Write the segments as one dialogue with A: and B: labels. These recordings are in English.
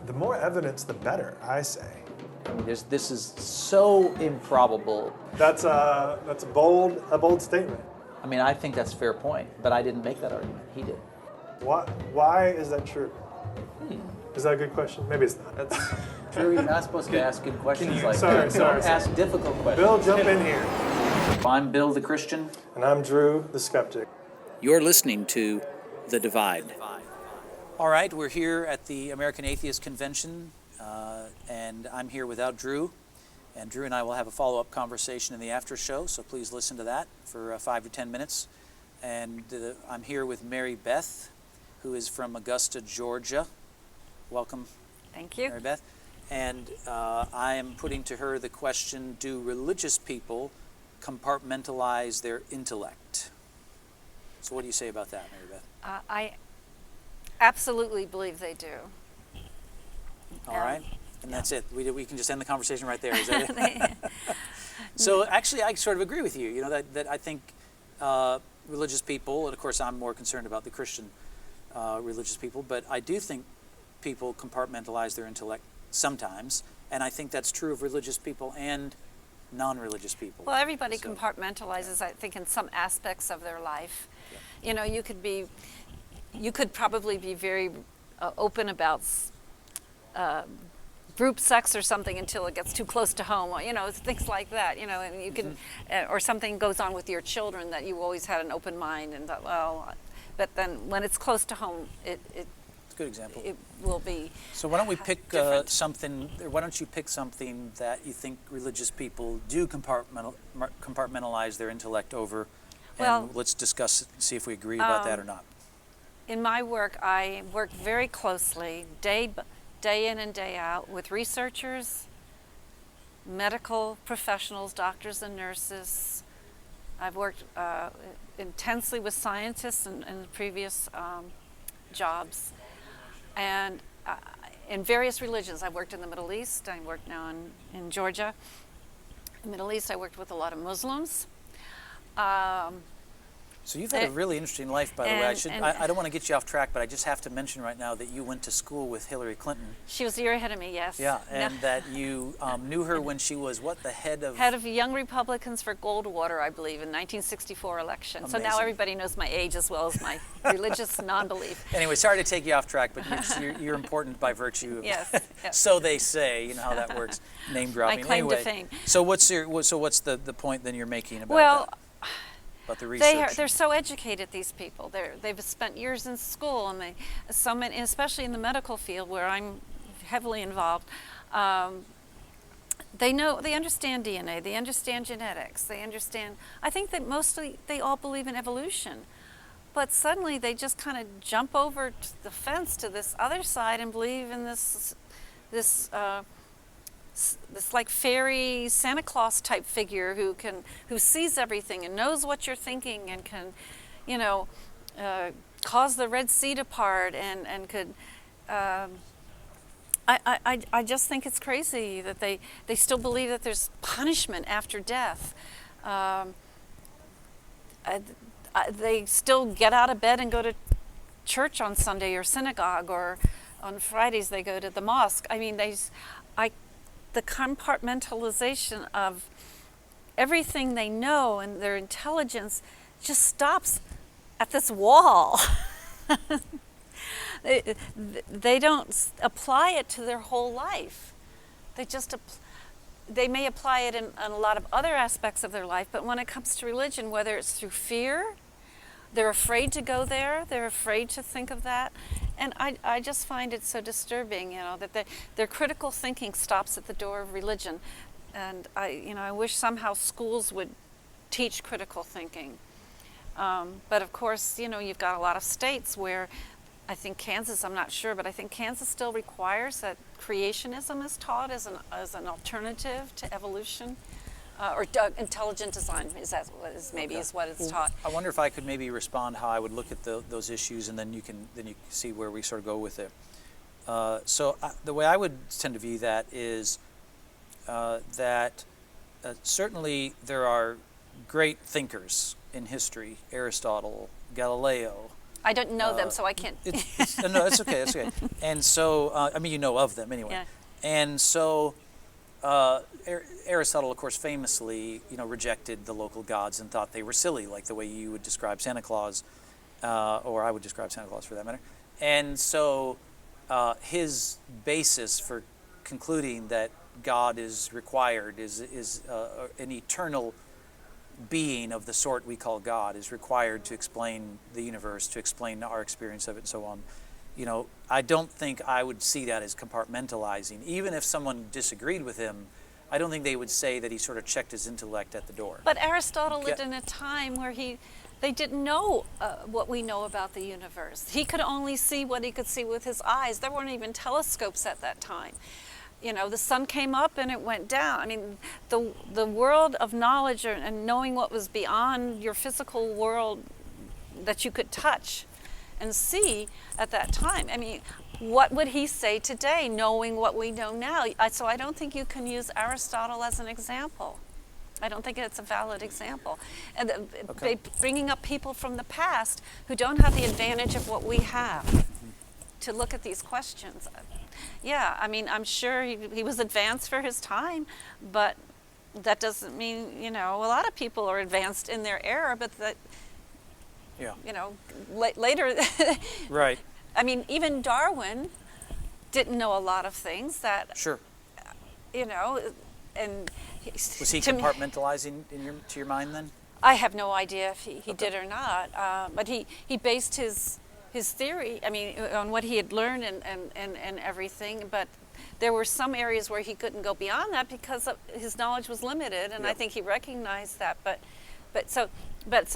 A: The more evidence, the better, I say.
B: I mean, this is so improbable.
A: That's a bold statement.
B: I mean, I think that's a fair point, but I didn't make that argument. He did.
A: Why is that true? Is that a good question? Maybe it's not.
B: Drew, you're not supposed to ask good questions like
A: sorry,
B: that.
A: sorry.
B: Don't ask difficult questions.
A: Bill, jump in here.
B: I'm Bill the Christian.
A: And I'm Drew the Skeptic.
B: You're listening to The Divide. All right, we're here at the American Atheist Convention, and I'm here without Drew. And Drew and I will have a follow-up conversation in the after show, so please listen to that for 5 to 10 minutes. And I'm here with Mary Beth, who is from Augusta, Georgia. Welcome.
C: Thank you.
B: Mary Beth. And I am putting to her the question, do religious people compartmentalize their intellect? So what do you say about that, Mary Beth?
C: I absolutely believe they do.
B: All right. And that's it. We can just end the conversation right there. Is that it? So actually, I sort of agree with you. You know, that I think religious people, and of course I'm more concerned about the Christian religious people, but I do think people compartmentalize their intellect sometimes, and I think that's true of religious people and non-religious people.
C: Well, everybody compartmentalizes, I think, in some aspects of their life. Yeah. You know, you could probably be very open about group sex or something until it gets too close to home, you know, things like that, you know, and you can, or something goes on with your children that you always had an open mind and thought, well, but then when it's close to home, it's
B: a good example.
C: It will be.
B: So why don't we pick something, or why don't you pick something that you think religious people do compartmentalize their intellect over, and let's discuss it and see if we agree about that or not.
C: In my work, I work very closely, day in and day out, with researchers, medical professionals, doctors and nurses. I've worked intensely with scientists in previous jobs. And in various religions. I worked in the Middle East. I work now in Georgia. In the Middle East, I worked with a lot of Muslims.
B: So you've had a really interesting life, by the way. I don't want to get you off track, but I just have to mention right now that you went to school with Hillary Clinton.
C: She was a year ahead of me, yes.
B: Yeah, and that you knew her when she was, what, the head of...
C: Head of Young Republicans for Goldwater, I believe, in 1964 election.
B: Amazing.
C: So now everybody knows my age as well as my religious non-belief.
B: Anyway, sorry to take you off track, but you're important by virtue of...
C: Yes.
B: So they say, you know how that works, name dropping.
C: My claim to fame.
B: So what's the point then you're making about that? About the research.
C: They're so educated, these people. They've spent years in school, and especially in the medical field where I'm heavily involved. They understand DNA, they understand genetics, they understand. I think that mostly they all believe in evolution, but suddenly they just kind of jump over the fence to this other side and believe in this like fairy Santa Claus type figure who sees everything and knows what you're thinking and can, you know, cause the Red Sea to part and could. I just think it's crazy that they still believe that there's punishment after death. They still get out of bed and go to church on Sunday or synagogue, or on Fridays they go to the mosque. I mean, the compartmentalization of everything they know and their intelligence just stops at this wall. They don't apply it to their whole life. They may apply it in a lot of other aspects of their life, but when it comes to religion, whether it's through fear, they're afraid to go there, they're afraid to think of that. And I just find it so disturbing, you know, that their critical thinking stops at the door of religion. And I wish somehow schools would teach critical thinking. But of course, you know, you've got a lot of states where, I think Kansas, I'm not sure, but I think Kansas still requires that creationism is taught as an alternative to evolution. Or intelligent design is what it's taught.
B: I wonder if I could maybe respond how I would look at those issues, and then you can see where we sort of go with it. So the way I would tend to view that is that certainly there are great thinkers in history: Aristotle, Galileo,
C: I don't know them, so I can't.
B: No, that's okay. That's okay. And so, I mean, you know of them anyway.
C: Yeah.
B: And so, Aristotle, of course, famously, rejected the local gods and thought they were silly, like the way you would describe Santa Claus, or I would describe Santa Claus for that matter. And so, his basis for concluding that God is required, is an eternal being of the sort we call God, is required to explain the universe, to explain our experience of it, and so on. I don't think I would see that as compartmentalizing. Even if someone disagreed with him, I don't think they would say that he sort of checked his intellect at the door.
C: But Aristotle lived in a time where they didn't know what we know about the universe. He could only see what he could see with his eyes. There weren't even telescopes at that time. The sun came up and it went down. I mean, the world of knowledge and knowing what was beyond your physical world that you could touch and see at that time. I mean, what would he say today, knowing what we know now? So I don't think you can use Aristotle as an example. I don't think it's a valid example. And bringing up people from the past who don't have the advantage of what we have to look at these questions. Yeah, I mean, I'm sure he was advanced for his time, but that doesn't mean, a lot of people are advanced in their era, but that, later.
B: Right.
C: I mean, even Darwin didn't know a lot of things that,
B: Sure.
C: And
B: was he compartmentalizing to your mind then?
C: I have no idea if he did or not, but he based his theory, I mean, on what he had learned and everything, but there were some areas where he couldn't go beyond that because his knowledge was limited, and I think he recognized that. But so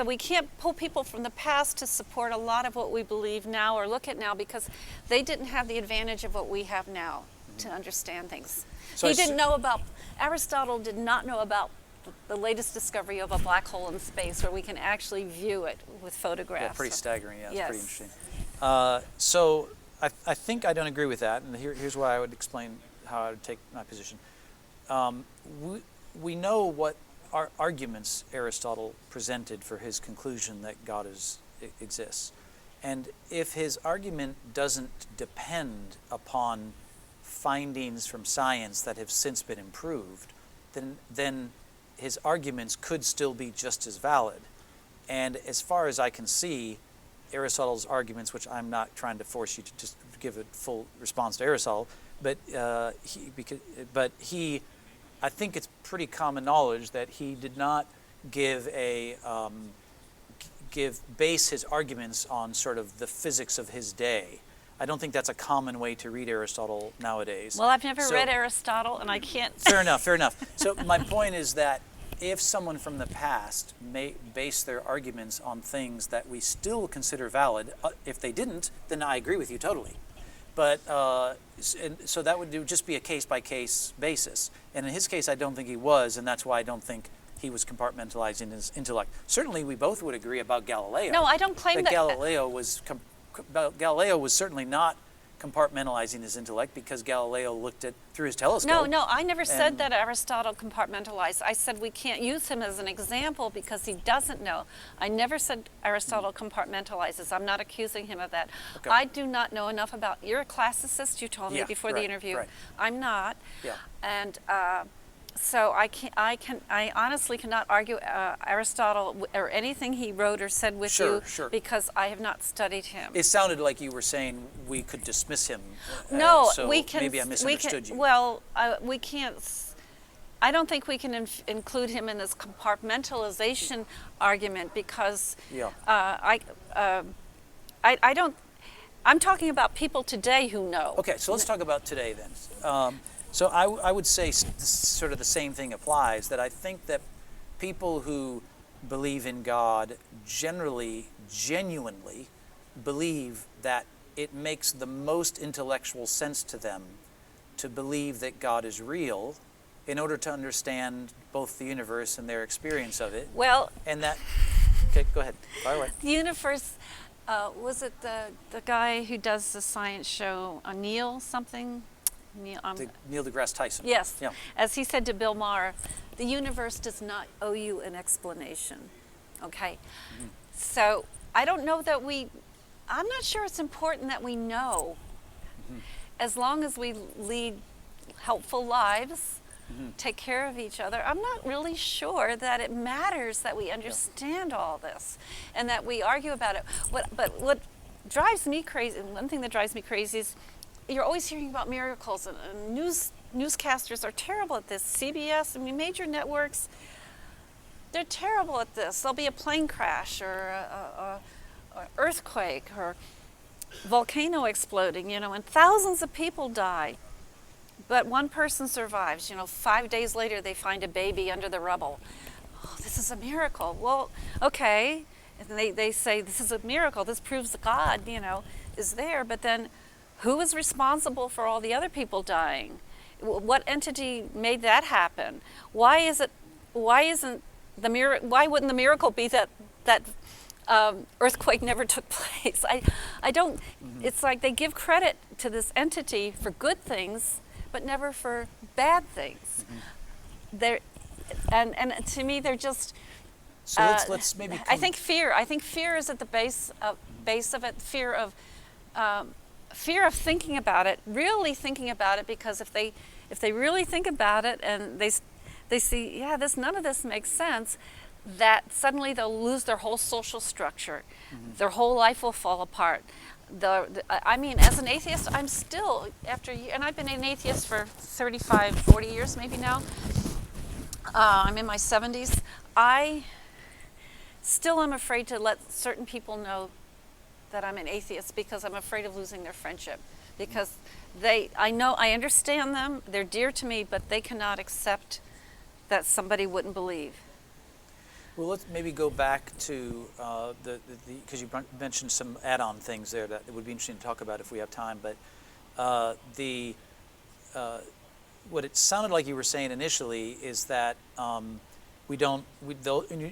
C: we can't pull people from the past to support a lot of what we believe now or look at now because they didn't have the advantage of what we have now to understand things. So Aristotle did not know about the latest discovery of a black hole in space where we can actually view it with photographs.
B: Yeah, pretty staggering. Yeah, it's
C: yes.
B: pretty interesting. So I think I don't agree with that, and here's why I would explain how I would take my position. We know what arguments Aristotle presented for his conclusion that God exists. And if his argument doesn't depend upon findings from science that have since been improved, then his arguments could still be just as valid. And as far as I can see, Aristotle's arguments, which I'm not trying to force you to just give a full response to Aristotle, but I think it's pretty common knowledge that he did not base his arguments on sort of the physics of his day. I don't think that's a common way to read Aristotle nowadays.
C: Well, I've never read Aristotle, and I can't.
B: Fair enough. So my point is that if someone from the past may base their arguments on things that we still consider valid, if they didn't, then I agree with you totally. But so that would just be a case-by-case basis. And in his case, I don't think he was, and that's why I don't think he was compartmentalizing his intellect. Certainly, we both would agree about Galileo.
C: No, I don't claim that.
B: Galileo was certainly not compartmentalizing his intellect because Galileo looked through his telescope.
C: No, I never said that Aristotle compartmentalized. I said we can't use him as an example because he doesn't know. I never said Aristotle compartmentalizes. I'm not accusing him of that.
B: Okay.
C: I do not know enough about. You're a classicist. You told me before the interview.
B: Right.
C: I'm not.
B: Yeah.
C: And so I honestly cannot argue Aristotle or anything he wrote or said with you because I have not studied him.
B: It sounded like you were saying we could dismiss him.
C: No,
B: so
C: we can.
B: Maybe I misunderstood you.
C: Well, we can't. I don't think we can include him in this compartmentalization argument because I don't. I'm talking about people today who know.
B: Okay, so let's talk about today then. So I would say sort of the same thing applies, that I think that people who believe in God generally, genuinely believe that it makes the most intellectual sense to them to believe that God is real in order to understand both the universe and their experience of it.
C: Well,
B: and that, okay, go ahead, fire away.
C: The universe, was it the guy who does the science show, Neil something?
B: Neil deGrasse Tyson.
C: Yes.
B: Yeah.
C: As he said to Bill Maher, the universe does not owe you an explanation. Okay. Mm-hmm. So I don't know that we I'm not sure it's important that we know. As long as we lead helpful lives, take care of each other, I'm not really sure that it matters that we understand all this and that we argue about it. But what drives me crazy, one thing that drives me crazy is you're always hearing about miracles, and newscasters are terrible at this. CBS, I mean, major networks, they're terrible at this. There'll be a plane crash or a earthquake or volcano exploding, and thousands of people die. But one person survives. 5 days later, they find a baby under the rubble. Oh, this is a miracle. Well, okay. And they say, this is a miracle. This proves that God, is there. But then who is responsible for all the other people dying? What entity made that happen? Why wouldn't the miracle be that earthquake never took place? I don't, it's like they give credit to this entity for good things, but never for bad things. And to me, they're just.
B: So let's maybe.
C: I think fear is at the base of it. Fear of thinking about it, really thinking about it, because if they really think about it and they see, none of this makes sense, that suddenly they'll lose their whole social structure. Their whole life will fall apart. I mean, as an atheist, I'm still, and I've been an atheist for 35, 40 years maybe now. I'm in my 70s. I still am afraid to let certain people know that I'm an atheist because I'm afraid of losing their friendship. Because I understand them, they're dear to me, but they cannot accept that somebody wouldn't believe.
B: Well, let's maybe go back to because you mentioned some add-on things there that it would be interesting to talk about if we have time. But what it sounded like you were saying initially is that the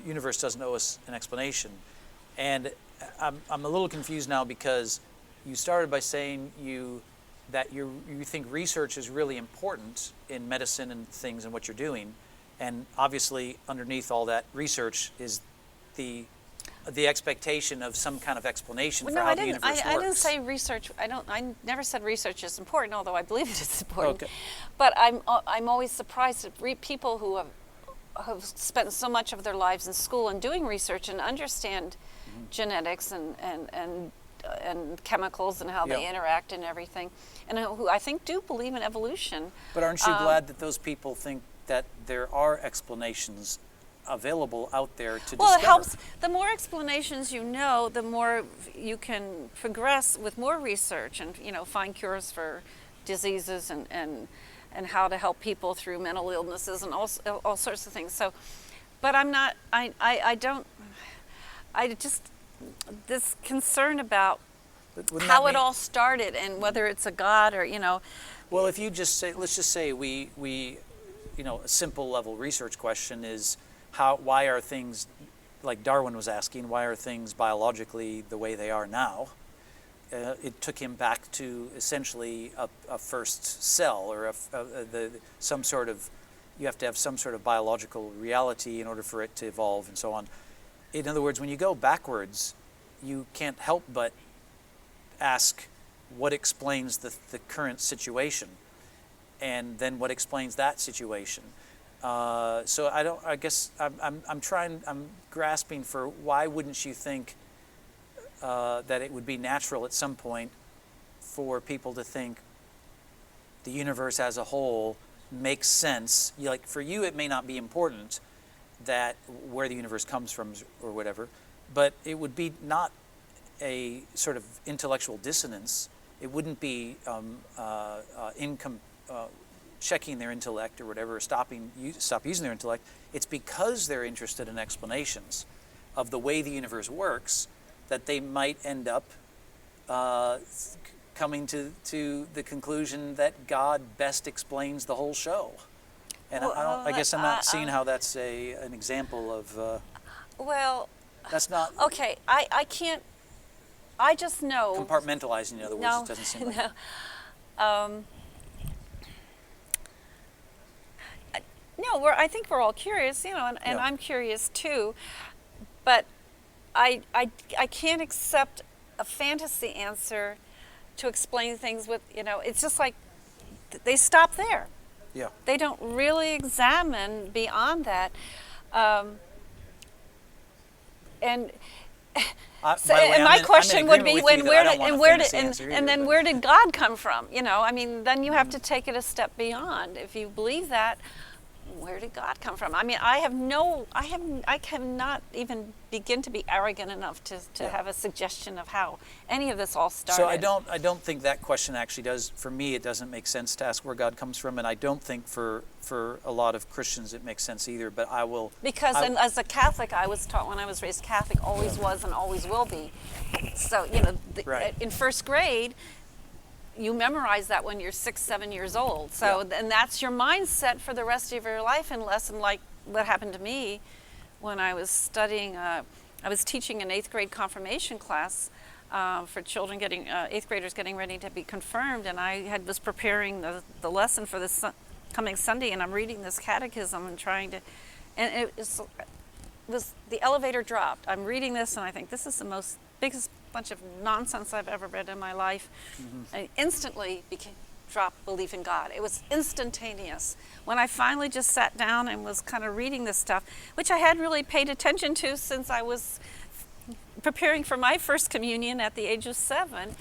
B: universe doesn't owe us an explanation, and I'm a little confused now because you started by saying that you think research is really important in medicine and things and what you're doing. And obviously, underneath all that research is the expectation of some kind of explanation for how the universe works.
C: I didn't say research. I never said research is important, although I believe it is important.
B: Okay.
C: But I'm always surprised at people who have spent so much of their lives in school and doing research and understand genetics and chemicals and how they interact and everything, and who I think do believe in evolution.
B: But aren't you glad that those people think that there are explanations available out there to discover?
C: Well, it helps. The more explanations you know, the more you can progress with more research and find cures for diseases and how to help people through mental illnesses and all sorts of things. So, but I'm not. This concern about how it all started and whether it's a God or
B: Well, if you just say, let's just say we a simple level research question is why are things, like Darwin was asking, why are things biologically the way they are now? It took him back to essentially a first cell or some sort of, you have to have some sort of biological reality in order for it to evolve and so on. In other words, when you go backwards, you can't help but ask what explains the current situation, and then what explains that situation. So I'm grasping for why wouldn't you think that it would be natural at some point for people to think the universe as a whole makes sense. For you, it may not be important that where the universe comes from or whatever, but it would be not a sort of intellectual dissonance. It wouldn't be checking their intellect or whatever, stop using their intellect. It's because they're interested in explanations of the way the universe works that they might end up coming to the conclusion that God best explains the whole show. And I guess I'm not seeing how that's an example of. That's not.
C: Okay, I can't. I just know.
B: Compartmentalizing, in other words, it doesn't seem like.
C: No, I think we're all curious, and I'm curious too, but I can't accept a fantasy answer to explain things with, it's just like they stop there.
B: Yeah.
C: They don't really examine beyond that. And so,
B: by the way,
C: and my question would be,
B: where
C: where did God come from? I mean, then you have to take it a step beyond. If you believe that, where did God come from? I mean, I cannot even begin to be arrogant enough to have a suggestion of how any of this all started.
B: So I don't think that question actually does, for me, it doesn't make sense to ask where God comes from, and I don't think for a lot of Christians it makes sense either, but I will.
C: Because as a Catholic, I was taught when I was raised Catholic, always was and always will be. So,
B: Right.
C: in first grade, you memorize that when you're 6, 7 years old. So, and that's your mindset for the rest of your life, unless, and like what happened to me when I was studying, I was teaching an 8th grade confirmation class for children 8th graders getting ready to be confirmed, and I was preparing the lesson for this coming Sunday, and I'm reading this catechism and trying to, and it was the elevator dropped. I'm reading this and I think this is the biggest bunch of nonsense I've ever read in my life. I instantly dropped belief in God. It was instantaneous. When I finally just sat down and was kind of reading this stuff, which I hadn't really paid attention to since I was preparing for my first communion at the age of 7.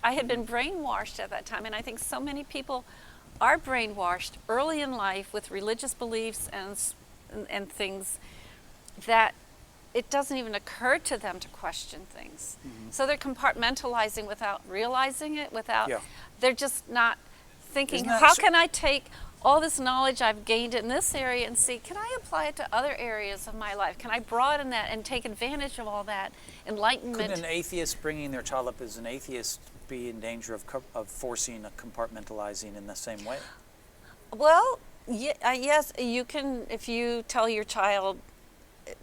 C: I had been brainwashed at that time, and I think so many people are brainwashed early in life with religious beliefs and things that it doesn't even occur to them to question things. So they're compartmentalizing without realizing it, they're just not thinking, how can I take all this knowledge I've gained in this area and see, can I apply it to other areas of my life? Can I broaden that and take advantage of all that enlightenment?
B: Could an atheist bringing their child up as an atheist be in danger of forcing a compartmentalizing in the same way?
C: Well, yes, you can, if you tell your child,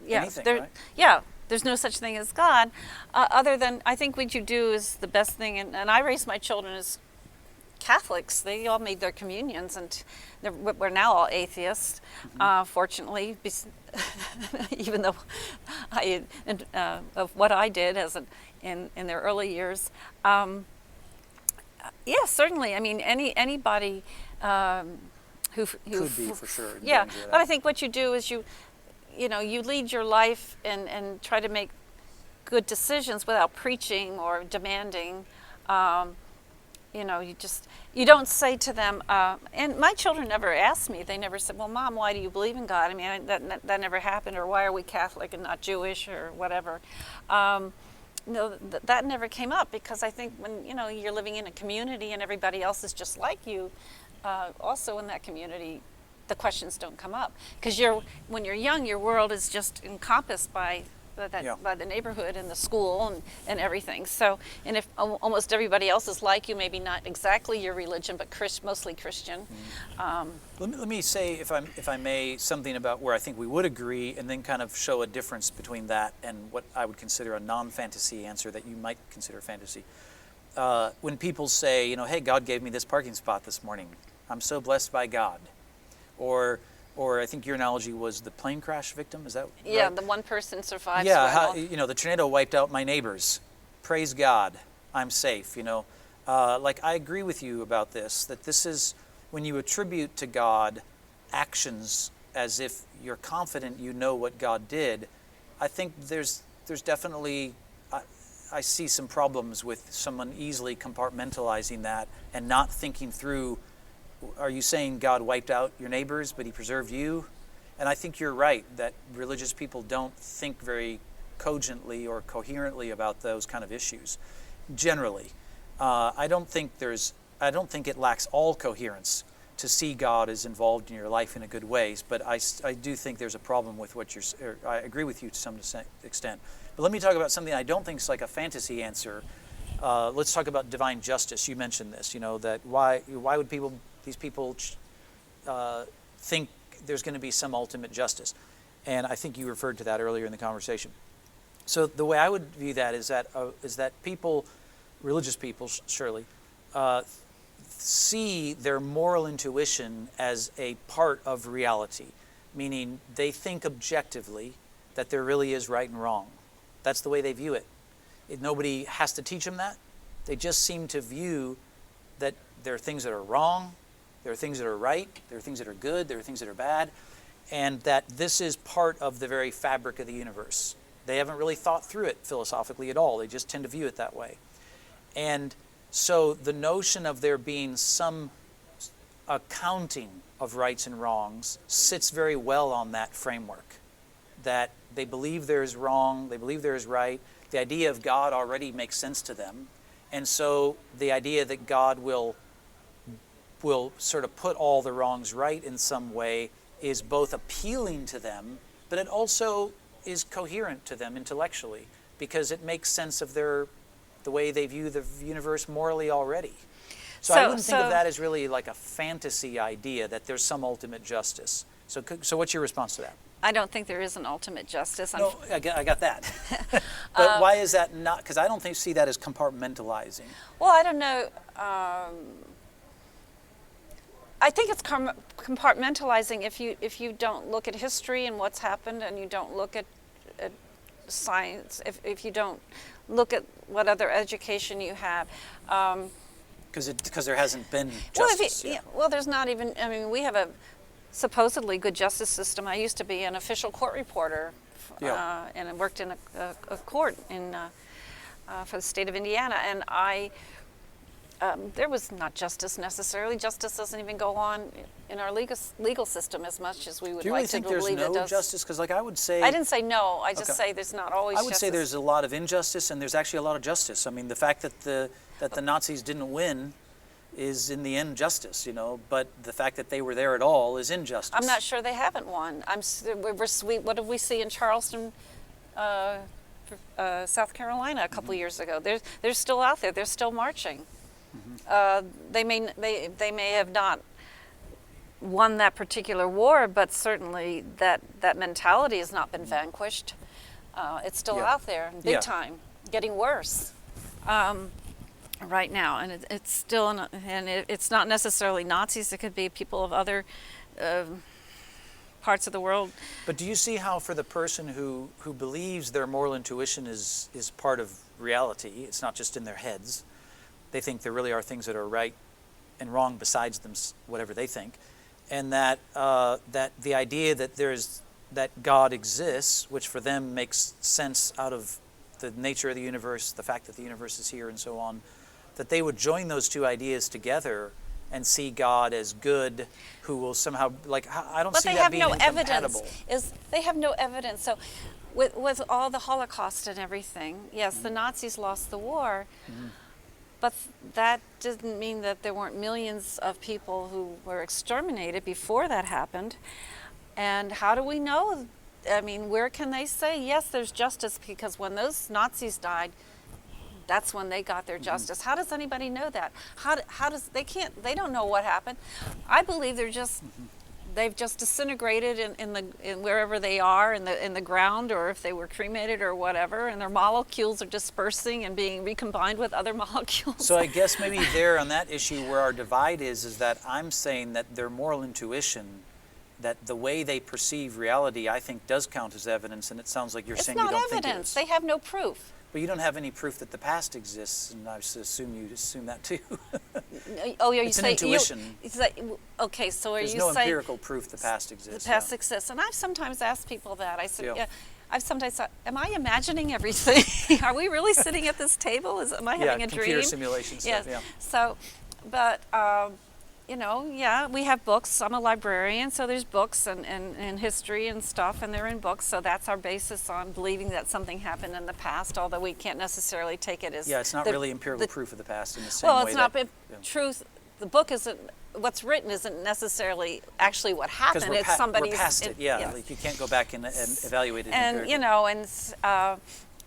B: anything, right?
C: Yeah, there's no such thing as God, other than, I think what you do is the best thing, and I raised my children as Catholics. They all made their communions, and we're now all atheists, fortunately, even though of what I did in their early years. Yeah, certainly. I mean, anybody who
B: could be, for sure, in
C: yeah,
B: danger of that.
C: but I think what you do is you lead your life and try to make good decisions without preaching or demanding. You don't say to them, and my children never asked me, they never said, well, Mom, why do you believe in God? I mean, that never happened, or why are we Catholic and not Jewish, or whatever. No, that never came up, because I think when, you're living in a community and everybody else is just like you, also in that community, the questions don't come up. Because when you're young, your world is just encompassed by the neighborhood and the school and everything. So, and if almost everybody else is like you, maybe not exactly your religion, but mostly Christian.
B: Let me say, if I may, something about where I think we would agree, and then kind of show a difference between that and what I would consider a non-fantasy answer that you might consider fantasy. When people say, hey, God gave me this parking spot this morning. I'm so blessed by God. Or I think your analogy was the plane crash victim. Is that
C: yeah,
B: right?
C: The one person survives.
B: Yeah, the tornado wiped out my neighbors. Praise God, I'm safe. Like, I agree with you about this. That this is when you attribute to God actions as if you're confident you know what God did. I think there's definitely I see some problems with someone easily compartmentalizing that and not thinking through. Are you saying God wiped out your neighbors, but he preserved you? And I think you're right that religious people don't think very cogently or coherently about those kind of issues. Generally, I don't think it lacks all coherence to see God as involved in your life in a good ways. But I do think there's a problem with what I agree with you to some extent. But let me talk about something I don't think is like a fantasy answer. Let's talk about divine justice. You mentioned this. That why would these people think there's going to be some ultimate justice? And I think you referred to that earlier in the conversation. So the way I would view that is that people, religious people surely, see their moral intuition as a part of reality, meaning they think objectively that there really is right and wrong. That's the way they view it. Nobody has to teach them that. They just seem to view that there are things that are wrong, there are things that are right, there are things that are good, there are things that are bad, and that this is part of the very fabric of the universe. They haven't really thought through it philosophically at all. They just tend to view it that way. And so the notion of there being some accounting of rights and wrongs sits very well on that framework. That they believe there is wrong, they believe there is right. The idea of God already makes sense to them. And so the idea that God will sort of put all the wrongs right in some way is both appealing to them, but it also is coherent to them intellectually, because it makes sense of the way they view the universe morally already. So I wouldn't think of that as really like a fantasy idea that there's some ultimate justice. So what's your response to that?
C: I don't think there is an ultimate justice.
B: No, I got that. But why is that not? Because I don't see that as compartmentalizing.
C: Well, I don't know. I think it's compartmentalizing if you don't look at history and what's happened, and you don't look at science, if you don't look at what other education you have.
B: Because there hasn't been justice.
C: Well, there's not even, I mean, we have a supposedly good justice system. I used to be an official court reporter, and I worked in a court for the state of Indiana, and there was not justice necessarily. Justice doesn't even go on in our legal system as much as we would like to believe it does.
B: Do you really think there's no justice? Because I would say...
C: I didn't say no. I just say there's not always justice.
B: I would say there's a lot of injustice, and there's actually a lot of justice. I mean, the fact that the Nazis didn't win is in the end justice, but the fact that they were there at all is injustice.
C: I'm not sure they haven't won. What did we see in Charleston, South Carolina a couple years ago? They're still out there. They're still marching. They may have not won that particular war, but certainly that mentality has not been vanquished. It's still out there, big time, getting worse right now, and it's still, it's not necessarily Nazis. It could be people of other parts of the world.
B: But do you see how, for the person who believes their moral intuition is part of reality, it's not just in their heads? They think there really are things that are right and wrong besides them, whatever they think, and that the idea that God exists, which for them makes sense out of the nature of the universe, the fact that the universe is here, and so on, that they would join those two ideas together and see God as good, who will somehow I don't see that being incompatible.
C: They have no evidence. So, with all the Holocaust and everything, yes, the Nazis lost the war. But that didn't mean that there weren't millions of people who were exterminated before that happened. And how do we know? I mean, where can they say, yes, there's justice? Because when those Nazis died, that's when they got their justice. How does anybody know that? They don't know what happened. I believe they've just disintegrated in wherever they are in the ground, or if they were cremated or whatever, and their molecules are dispersing and being recombined with other molecules.
B: So I guess maybe there on that issue where our divide is that I'm saying that their moral intuition, that the way they perceive reality, I think does count as evidence, and it sounds like you're saying you don't think it is.
C: It's not evidence. They have no proof.
B: But you don't have any proof that the past exists, and I assume you assume that too.
C: Oh, yeah,
B: it's an intuition.
C: Okay, so are you saying...
B: There's no empirical proof the past exists.
C: The past exists. And I've sometimes asked people that. I said, I've sometimes thought, am I imagining everything? Are we really sitting at this table? Am I having a dream?
B: Computer simulation stuff,
C: So, but... we have books. I'm a librarian, so there's books and history and stuff, and they're in books, so that's our basis on believing that something happened in the past, although we can't necessarily take it as...
B: Yeah, it's not really empirical proof of the past in the same way.
C: Well, it's not truth. The book isn't... What's written isn't necessarily actually what happened.
B: It's somebody's...
C: We're
B: past it, Like you can't go back and evaluate it.
C: And,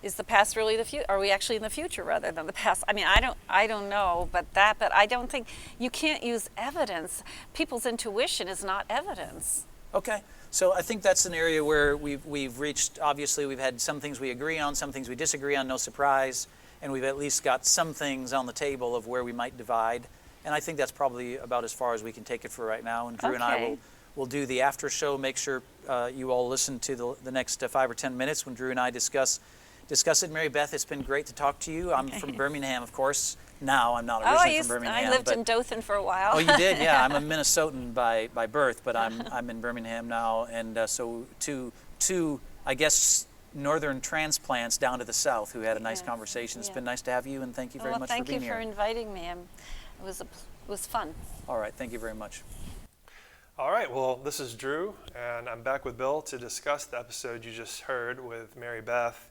C: is the past really the future? Are we actually in the future rather than the past? I mean, I don't know, but I don't think you can't use evidence. People's intuition is not evidence.
B: Okay, so I think that's an area where we've reached. Obviously, we've had some things we agree on, some things we disagree on. No surprise, and we've at least got some things on the table of where we might divide. And I think that's probably about as far as we can take it for right now. And Drew and I will do the after show. Make sure you all listen to the next 5 or 10 minutes when Drew and I discuss discuss it. Mary Beth, it's been great to talk to you. I'm from Birmingham, of course. Now, I'm not
C: Oh,
B: originally from Birmingham.
C: I lived
B: but,
C: in Dothan for a while.
B: Oh, you did? Yeah, I'm a Minnesotan by birth, but I'm in Birmingham now. And so two, I guess, northern transplants down to the south who had a nice conversation. It's been nice to have you, and thank you very much for being here.
C: Thank you for inviting me. It was fun.
B: All right, thank you very much.
A: All right, well, this is Drew, and I'm back with Bill to discuss the episode you just heard with Mary Beth.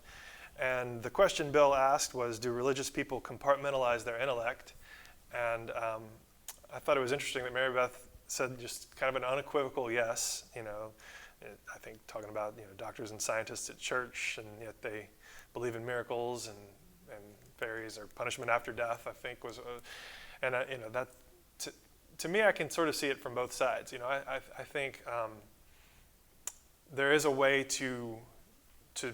A: And the question Bill asked was, do religious people compartmentalize their intellect? And I thought it was interesting that Mary Beth said just kind of an unequivocal yes. I think talking about doctors and scientists at church, and yet they believe in miracles and fairies or punishment after death. I think was, that to me, I can sort of see it from both sides. I think there is a way to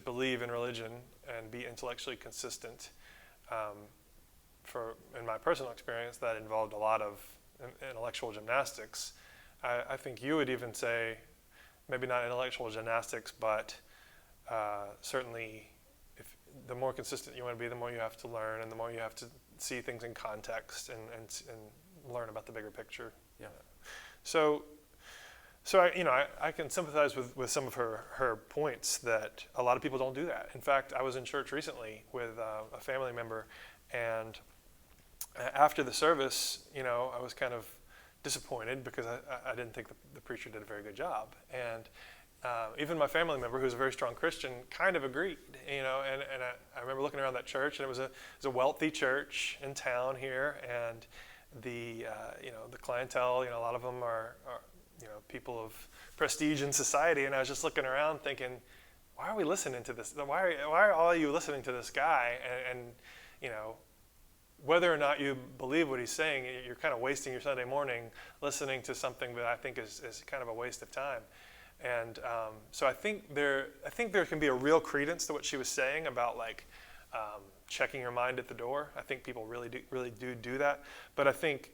A: believe in religion and be intellectually consistent. In my personal experience, that involved a lot of intellectual gymnastics. I think you would even say, maybe not intellectual gymnastics, but certainly the more consistent you want to be, the more you have to learn, and the more you have to see things in context and learn about the bigger picture.
B: Yeah.
A: So I can sympathize with some of her points that a lot of people don't do that. In fact, I was in church recently with a family member, and after the service, I was kind of disappointed because I didn't think the preacher did a very good job. And even my family member, who's a very strong Christian, kind of agreed. And I remember looking around that church, and it was a wealthy church in town here, and the clientele, a lot of them are people of prestige in society, and I was just looking around thinking, why are we listening to this? Why are all you listening to this guy? And whether or not you believe what he's saying, you're kind of wasting your Sunday morning listening to something that I think is kind of a waste of time. And so I think there can be a real credence to what she was saying about checking your mind at the door. I think people really do that. But I think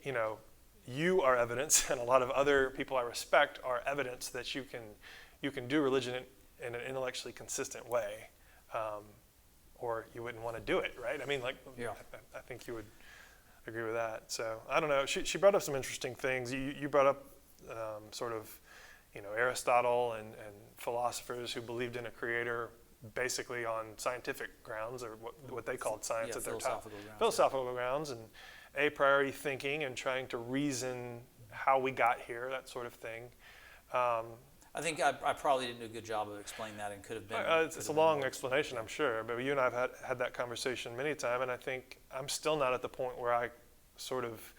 A: you are evidence, and a lot of other people I respect are evidence that you can do religion in an intellectually consistent way, or you wouldn't want to do it, right? I mean, I think you would agree with that. So I don't know. She brought up some interesting things. You brought up sort of Aristotle and philosophers who believed in a creator basically on scientific grounds, or what they called science at their time. Philosophical grounds and a priori thinking and trying to reason how we got here, that sort of thing.
B: I think I probably didn't do a good job of explaining that, and could have been.
A: It's a long explanation, I'm sure, but you and I have had that conversation many times, and I think I'm still not at the point where I sort of.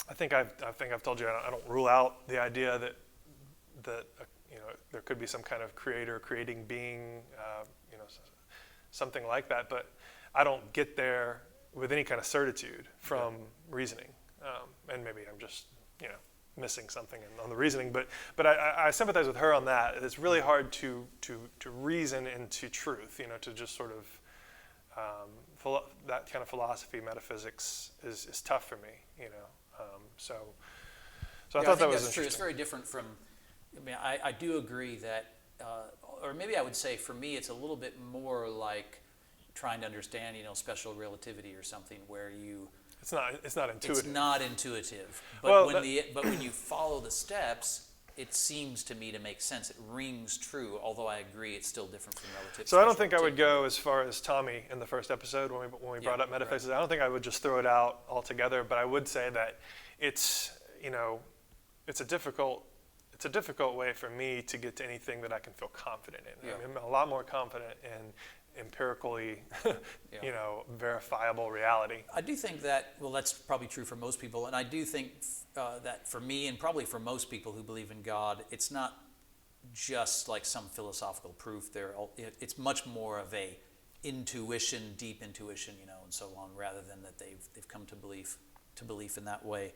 A: I think I've told you I don't rule out the idea that there could be some kind of creator, creating being, something like that, but I don't get there with any kind of certitude from reasoning, and maybe I'm just missing something on the reasoning, but I sympathize with her on that. It's really hard to reason into truth, to just sort of that kind of philosophy, metaphysics is tough for me, so I thought that was interesting.
B: True. It's very different from. I mean, I do agree that, or maybe I would say for me, it's a little bit more like trying to understand, special relativity or something, where you.
A: It's not intuitive.
B: It's not intuitive. But when you follow the steps, it seems to me to make sense. It rings true, although I agree it's still different from relativity.
A: So I don't think I would go as far as Tommy in the first episode when we brought up metaphysics. Right. I don't think I would just throw it out altogether, but I would say that it's a difficult way for me to get to anything that I can feel confident in. Yeah. I'm a lot more confident in empirically, verifiable reality.
B: I do think that, that's probably true for most people, and I do think that for me, and probably for most people who believe in God, it's not just like some philosophical proof. It's much more of a intuition, deep intuition, and so on, rather than that they've come to belief in that way.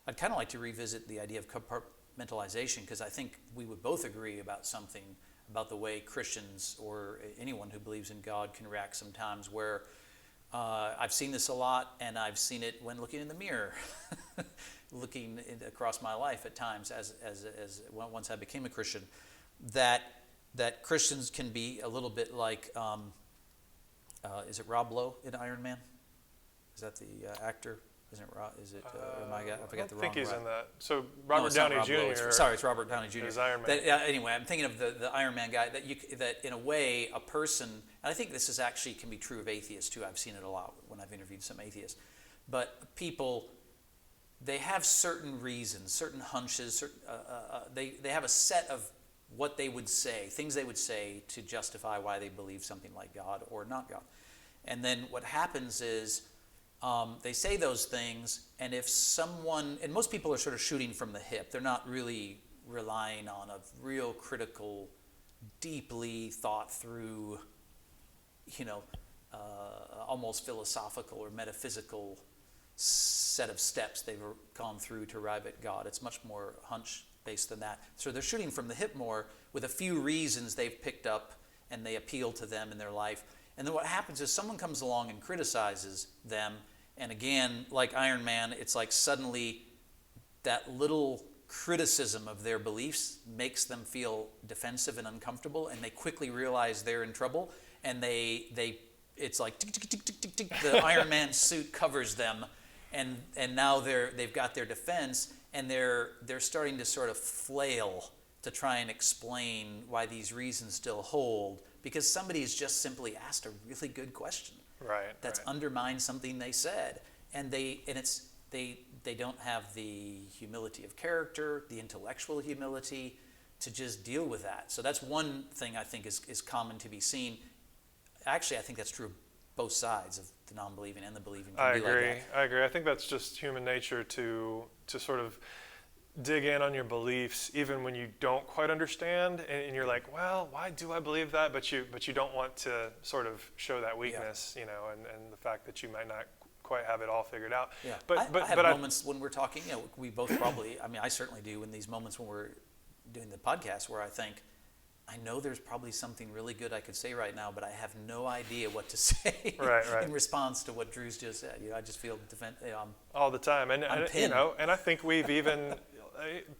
B: I'd kind of like to revisit the idea of compartmentalization, because I think we would both agree about something about the way Christians or anyone who believes in God can react sometimes, where I've seen this a lot, and I've seen it when looking in the mirror, looking across my life at times as once I became a Christian, that that Christians can be a little bit like, is it Rob Lowe in Iron Man? Is that the actor? Isn't it Rob? Is it? I forgot the wrong.
A: I think he's
B: Rob.
A: in that. So
B: No,
A: Robert
B: it's not
A: Downey
B: Rob Lowe.
A: Jr.
B: Sorry, it's Robert Downey Jr.
A: is Iron Man.
B: That, anyway, I'm thinking of the Iron Man guy. That in a way, a person, and I think this is actually can be true of atheists too. I've seen it a lot when I've interviewed some atheists. But people, they have certain reasons, certain hunches. They have a set of what they would say, things they would say to justify why they believe something like God or not God. And then what happens is they say those things, and if someone, and most people are sort of shooting from the hip, they're not really relying on a real critical, deeply thought through, almost philosophical or metaphysical set of steps they've gone through to arrive at God. It's much more hunch based than that. So they're shooting from the hip more with a few reasons they've picked up and they appeal to them in their life. And then what happens is someone comes along and criticizes them, and again, like Iron Man, it's like suddenly that little criticism of their beliefs makes them feel defensive and uncomfortable, and they quickly realize they're in trouble, and it's like tick, tick, tick, tick, tick, tick, the Iron Man suit covers them, and now they've got their defense, and they're starting to sort of flail to try and explain why these reasons still hold, because somebody's just simply asked a really good question.
A: Right.
B: That's undermined something they said, and they don't have the humility of character, the intellectual humility to just deal with that. So that's one thing I think is common to be seen. Actually, I think that's true of both sides of the non-believing and the believing.
A: I agree. I think that's just human nature to sort of dig in on your beliefs even when you don't quite understand, and you're like, well, why do I believe that? But you don't want to sort of show that weakness, and the fact that you might not quite have it all figured out.
B: Yeah.
A: But
B: I have moments when we're talking, we both probably, I certainly do in these moments when we're doing the podcast where I think, I know there's probably something really good I could say right now, but I have no idea what to say
A: right.
B: in response to what Drew's just said. I just feel
A: all the time, and I think we've even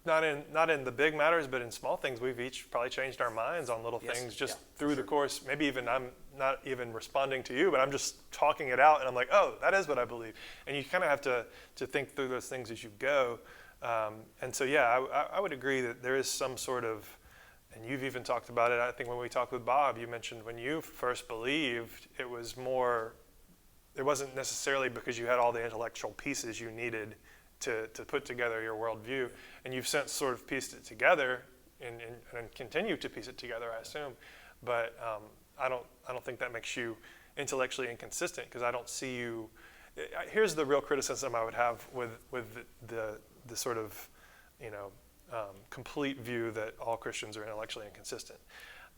A: not in the big matters, but in small things, we've each probably changed our minds on little things just through the course. Maybe even I'm not even responding to you, but I'm just talking it out, and I'm like, oh, that is what I believe. And you kind of have to think through those things as you go. And so, I would agree that there is some sort of, and you've even talked about it, I think when we talked with Bob, you mentioned when you first believed, it wasn't necessarily because you had all the intellectual pieces you needed to put together your worldview, and you've since sort of pieced it together and continue to piece it together, I assume. But I don't think that makes you intellectually inconsistent, because I don't see you. Here's the real criticism I would have with the sort of complete view that all Christians are intellectually inconsistent.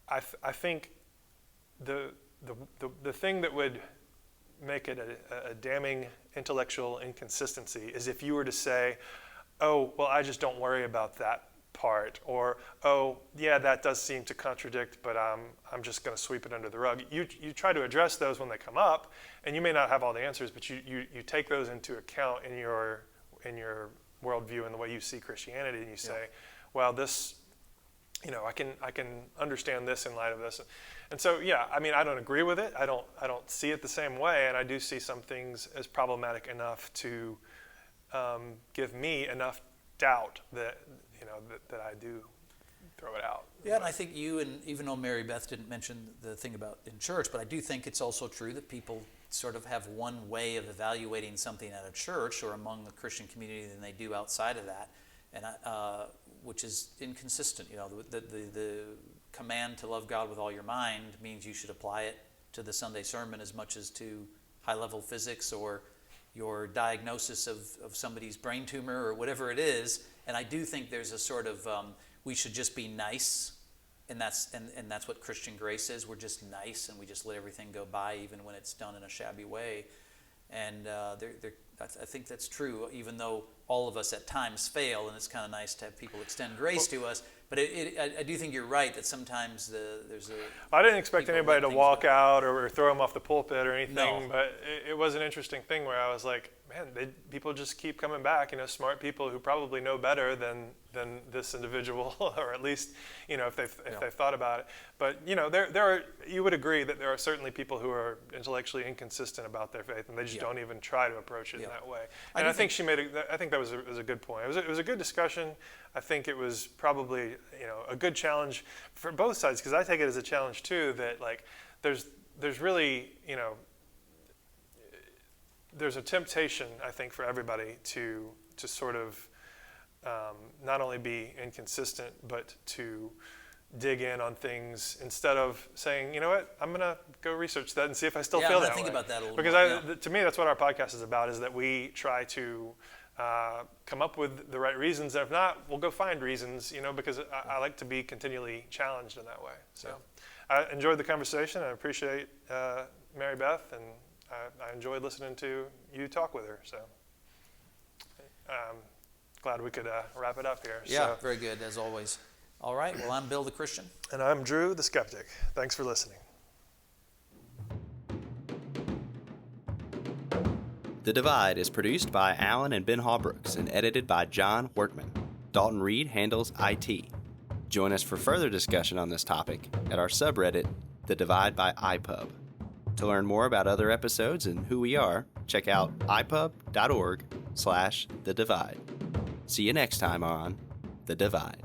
A: I think the thing that would make it a damning intellectual inconsistency is if you were to say, oh, well, I just don't worry about that part, or, oh, yeah, that does seem to contradict, but I'm just going to sweep it under the rug. You try to address those when they come up, and you may not have all the answers, but you take those into account in your worldview and the way you see Christianity, and you say, well, this, I can understand this in light of this. And so, I don't agree with it. I don't see it the same way, and I do see some things as problematic enough to give me enough doubt that that I do throw it out.
B: Yeah, and I think you, and even though Mary Beth didn't mention the thing about in church, but I do think it's also true that people sort of have one way of evaluating something at a church or among the Christian community than they do outside of that, and which is inconsistent. The command to love God with all your mind means you should apply it to the Sunday sermon as much as to high-level physics or your diagnosis of somebody's brain tumor or whatever it is. And I do think there's a sort of we should just be nice, and that's what Christian grace is. We're just nice, and we just let everything go by, even when it's done in a shabby way. And I think that's true, even though all of us at times fail, and it's kind of nice to have people extend grace to us. But I do think you're right that sometimes there's a...
A: I didn't expect anybody to walk out or throw him off the pulpit or anything,
B: No.
A: but it was an interesting thing where I was like, man, people just keep coming back. Smart people who probably know better than this individual, or at least, if they've thought about it. But there are, you would agree that there are certainly people who are intellectually inconsistent about their faith, and they just don't even try to approach it in that way. And I think I think that was a good point. It was a good discussion. I think it was probably a good challenge for both sides, because I take it as a challenge too, that like there's really there's a temptation, I think, for everybody to sort of not only be inconsistent, but to dig in on things instead of saying, you know what, I'm going to go research that and see if I still feel that way.
B: Think about that a little
A: because to me, that's what our podcast is about, is that we try to come up with the right reasons. And if not, we'll go find reasons, because I like to be continually challenged in that way. So I enjoyed the conversation. I appreciate Mary Beth, and I enjoyed listening to you talk with her. So glad we could wrap it up here.
B: Yeah, very good, as always. All right, well, I'm Bill the Christian.
A: And I'm Drew the Skeptic. Thanks for listening.
D: The Divide is produced by Alan and Ben Hawbrooks and edited by John Workman. Dalton Reed handles IT. Join us for further discussion on this topic at our subreddit, TheDividebyiPUB. To learn more about other episodes and who we are, check out ipub.org/thedivide. See you next time on The Divide.